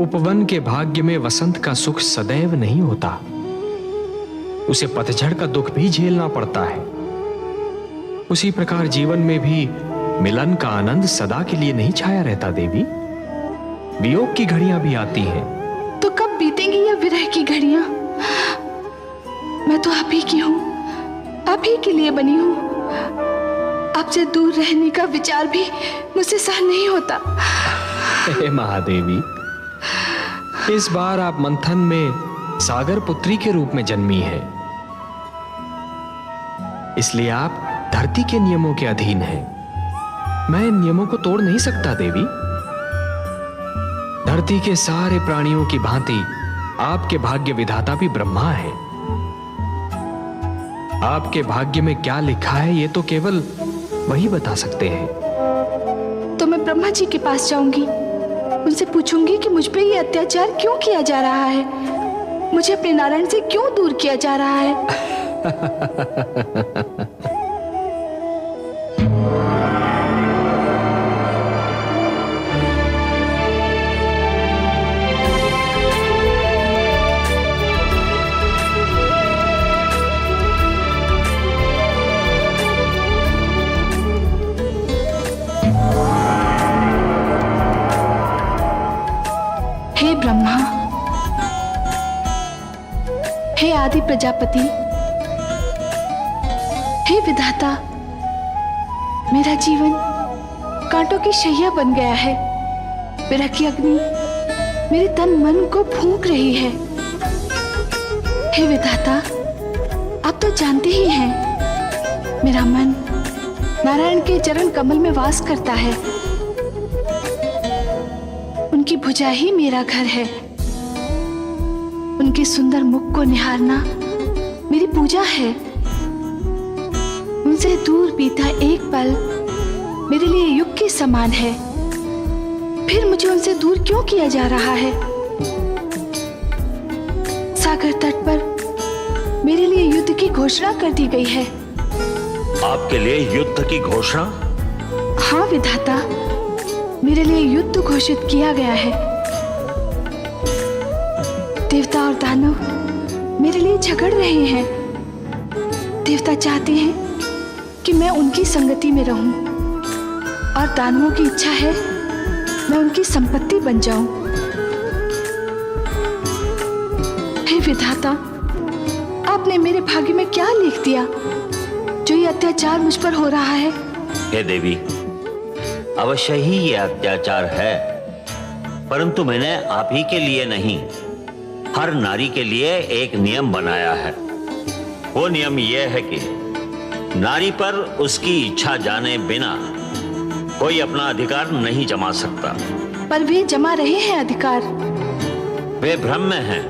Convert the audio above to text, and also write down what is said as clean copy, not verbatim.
उपवन के भाग्य में वसंत का सुख सदैव नहीं होता, उसे पतझड़ का दुख भी झेलना पड़ता है। उसी प्रकार जीवन में भी मिलन का आनंद सदा के लिए नहीं छाया रहता देवी। वियोग की घड़ियां भी आती हैं। तो कब बीतेंगी ये विरह की घड़ियां? मैं तो आप ही की हूं, आप ही के लिए बनी हूं। आपसे दूर रहने का विचार भी मुझसे सहन नहीं होता। हे महादेवी, इस बार आप मंथन में सागर पुत्री के रूप में जन्मी है, इसलिए आप धरती के नियमों के अधीन हैं। मैं इन नियमों को तोड़ नहीं सकता देवी। धरती के सारे प्राणियों की भांति आपके भाग्य विधाता भी ब्रह्मा है। आपके भाग्य में क्या लिखा है ये तो केवल वही बता सकते हैं। तो मैं ब्रह्मा जी के पास जाऊंगी, उनसे पूछूंगी कि मुझ पे ये अत्याचार क्यों किया जा रहा है, मुझे अपने नारायण से क्यों दूर किया जा रहा है। हे ब्रह्मा, हे आदि प्रजापति, हे विधाता, मेरा जीवन कांटों की शैया बन गया है। विरह की अग्नि मेरे तन मन को फूंक रही है। हे विधाता, आप तो जानते ही हैं, मेरा मन नारायण के चरण कमल में वास करता है। उनकी भुजा ही मेरा घर है। उनके सुंदर मुख को निहारना मेरी पूजा है। उनसे दूर बीता एक पल मेरे लिए युग के समान है। फिर मुझे उनसे दूर क्यों किया जा रहा है? सागर तट पर मेरे लिए युद्ध की घोषणा कर दी गई है। आपके लिए युद्ध की घोषणा? हाँ विधाता, मेरे लिए युद्ध घोषित किया गया है। देवता और दानव मेरे लिए झगड़ रहे हैं। देवता चाहते हैं कि मैं उनकी संगति में रहूं, और दानवों की इच्छा है मैं उनकी संपत्ति बन जाऊं। हे विधाता, आपने मेरे भाग्य में क्या लिख दिया जो ये अत्याचार मुझ पर हो रहा है? हे देवी, अवश्य ही ये अत्याचार है, परंतु मैंने आप ही के लिए नहीं, हर नारी के लिए एक नियम बनाया है। वो नियम यह है कि नारी पर उसकी इच्छा जाने बिना कोई अपना अधिकार नहीं जमा सकता। पर वे जमा रहे हैं अधिकार। वे भ्रम में हैं।